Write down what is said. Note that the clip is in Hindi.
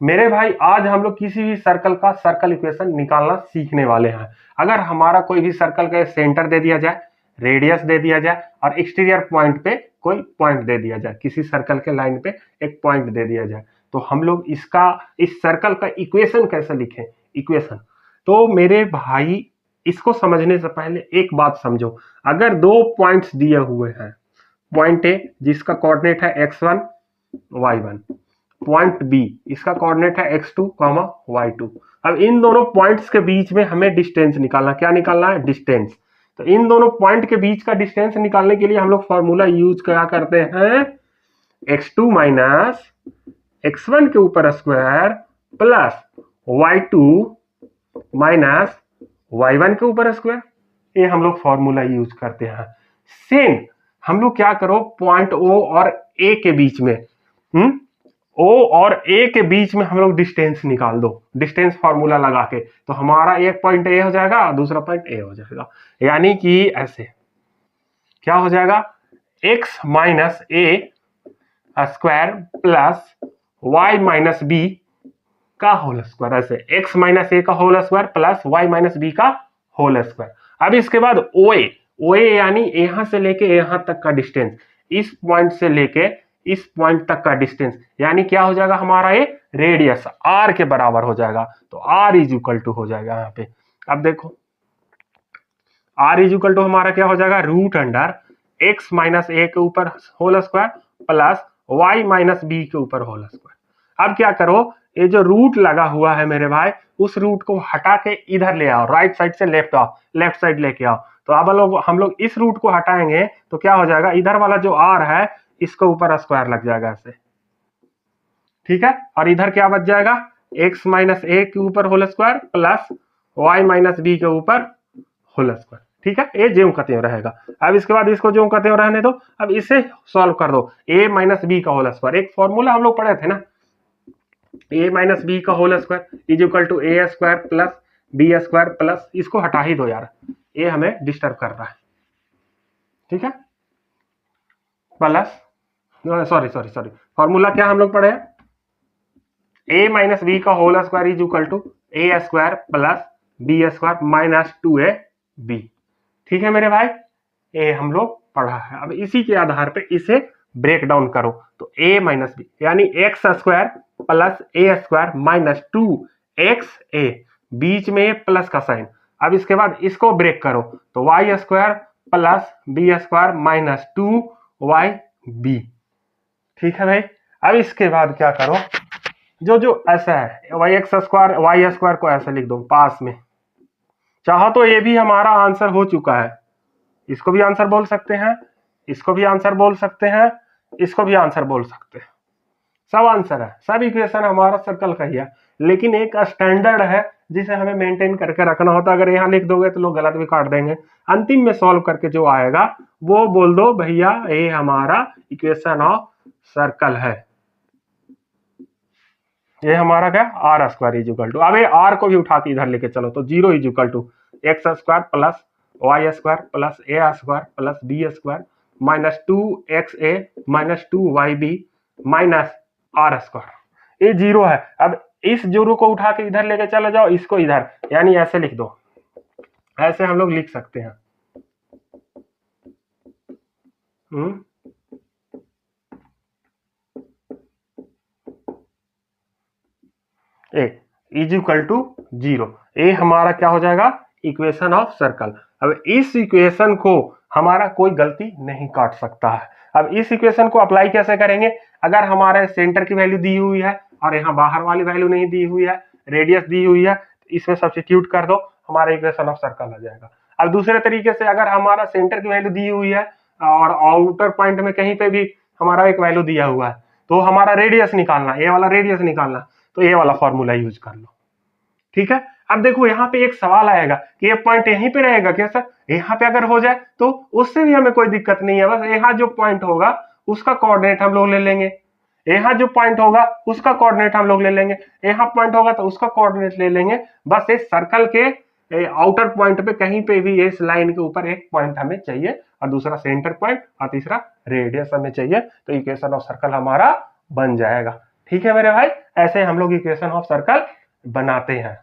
मेरे भाई आज हम लोग किसी भी सर्कल का सर्कल इक्वेशन निकालना सीखने वाले हैं। अगर हमारा कोई भी सर्कल का सेंटर दे दिया जाए, रेडियस दे दिया जाए और एक्सटीरियर पॉइंट पे कोई पॉइंट दे दिया जाए, किसी सर्कल के लाइन पे एक पॉइंट दे दिया जाए, तो हम लोग इस सर्कल का इक्वेशन कैसे लिखें। इक्वेशन तो मेरे भाई इसको समझने से पहले एक बात समझो। अगर दो पॉइंट्स दिए हुए हैं, पॉइंट ए जिसका कोऑर्डिनेट है x1 y1, पॉइंट बी इसका कोऑर्डिनेट है x2 y2। अब इन दोनों पॉइंट्स के बीच में हमें डिस्टेंस निकालना, क्या निकालना है, डिस्टेंस। तो इन दोनों पॉइंट के बीच का डिस्टेंस निकालने के लिए हम लोग फॉर्मूला यूज क्या करते हैं, x2 माइनस x1 के ऊपर square plus y2 minus y1 के ऊपर स्क्वायर, ये हम लोग फॉर्मूला यूज करते हैं। सेम हम लोग क्या करो, पॉइंट ओ और ए के बीच में ओ और ए के बीच में हम लोग डिस्टेंस निकाल दो, डिस्टेंस फॉर्मूला लगा के, तो हमारा एक पॉइंट ए हो जाएगा और दूसरा पॉइंट ए हो जाएगा। यानी कि ऐसे क्या हो जाएगा, x minus A square plus y minus B का होल स्क्वायर, ऐसे x माइनस ए का whole square plus y minus B का होल स्क्वायर। अब इसके बाद OA यानी यहां से लेके यहां तक का डिस्टेंस, इस पॉइंट से लेके इस पॉइंट तक का डिस्टेंस, यानी क्या हो जाएगा हमारा ये रेडियस r के बराबर हो जाएगा। तो r इज इक्वल टू हो जाएगा यहाँ पे। अब देखो r इज इक्वल टू हमारा क्या हो जाएगा, root under x minus a के ऊपर whole square plus y minus b के ऊपर होल स्क्वायर। अब क्या करो, ये जो रूट लगा हुआ है मेरे भाई, उस रूट को हटा के इधर ले आओ, राइट साइड से लेफ्ट आओ, लेफ्ट साइड लेके आओ। तो अब हम लोग इस रूट को हटाएंगे तो क्या हो जाएगा, इधर वाला जो r है इसके ऊपर स्क्वायर लग जाएगा ऐसे, ठीक है। और इधर क्या बच जाएगा, x माइनस ए के ऊपर whole square plus y minus b के ऊपर होल स्क्वायर, ठीक है। ये ज्यों का त्यों रहेगा। अब इसके बाद इसको ज्यों का त्यों रहने दो। अब इसे सॉल्व कर दो, a माइनस बी का होल स्क्वायर, एक फॉर्मूला हम लोग पढ़े थे ना, a माइनस बी का whole square is equal to a square plus b square plus, इसको हटा ही दो यार, ये हमें डिस्टर्ब कर रहा है, ठीक है। प्लस सॉरी फॉर्मूला क्या हम लोग पढ़े, a माइनस बी का whole square is equal to a square plus b square minus 2ab, ठीक है मेरे भाई, ये हम लोग पढ़ा है। अब इसी के आधार पे इसे ब्रेक डाउन करो, तो a माइनस बी यानी x square plus a square minus 2xa, बीच में प्लस का साइन। अब इसके बाद इसको ब्रेक करो तो y square plus b square minus 2yb, ठीक है भाई। अब इसके बाद क्या करो, जो ऐसा है वाई स्क्वायर को ऐसे लिख दो पास में, चाहो तो ये भी हमारा आंसर हो चुका है, इसको भी आंसर बोल सकते हैं, इसको भी आंसर बोल सकते हैं, इसको भी आंसर बोल सकते हैं, सब आंसर है, सब इक्वेशन हमारा सर्कल का ही है। लेकिन एक स्टैंडर्ड है जिसे हमें मेंटेन करके रखना होता है, अगर यहाँ लिख दोगे तो लोग गलत भी काट देंगे। अंतिम में सॉल्व करके जो आएगा वो बोल दो भैया ये हमारा इक्वेशन ऑफ सर्कल है, ये हमारा क्या, r square is equal to, अब ये आर को भी उठा के इधर लेके चलो तो 0 is equal to x square plus y square plus a square plus b square minus 2xa minus 2yb minus r square, ये 0 है। अब इस 0 को उठा के इधर लेके चले जाओ, इसको इधर, यानी ऐसे लिख दो, ऐसे हम लोग लिख सकते हैं। ए इज इक्वल टू 0, ये हमारा क्या हो जाएगा, इक्वेशन ऑफ सर्कल। अब इस इक्वेशन को हमारा कोई गलती नहीं काट सकता है। अब इस इक्वेशन को अप्लाई कैसे करेंगे, अगर हमारे सेंटर की वैल्यू दी हुई है और यहाँ बाहर वाली वैल्यू नहीं दी हुई है, रेडियस दी हुई है, तो इसमें सब्स्टिट्यूट कर दो, हमारा इक्वेशन ऑफ सर्कल आ जाएगा। अब दूसरे तरीके से अगर हमारा सेंटर की वैल्यू दी हुई है और आउटर पॉइंट में कहीं पे भी हमारा एक वैल्यू दिया हुआ है, तो हमारा रेडियस निकालना, ये वाला रेडियस निकालना, तो ये वाला फॉर्मूला यूज कर लो, ठीक है। अब देखो यहाँ पे एक सवाल आएगा कि ये पॉइंट यहीं पे रहेगा क्या सर, यहाँ पे अगर हो जाए तो उससे भी हमें कोई दिक्कत नहीं है, बस यहाँ जो पॉइंट होगा उसका कोऑर्डिनेट हम लोग ले लेंगे, यहाँ जो पॉइंट होगा उसका कोऑर्डिनेट हम लोग ले लेंगे, यहाँ पॉइंट होगा तो उसका कोऑर्डिनेट ले लेंगे। बस इस सर्कल के आउटर पॉइंट पे कहीं पे भी इस लाइन के ऊपर एक पॉइंट हमें चाहिए और दूसरा सेंटर पॉइंट और तीसरा रेडियस हमें चाहिए, तो इक्वेशन ऑफ सर्कल हमारा बन जाएगा। ठीक है मेरे भाई, ऐसे हम लोग इक्वेशन ऑफ सर्कल बनाते हैं।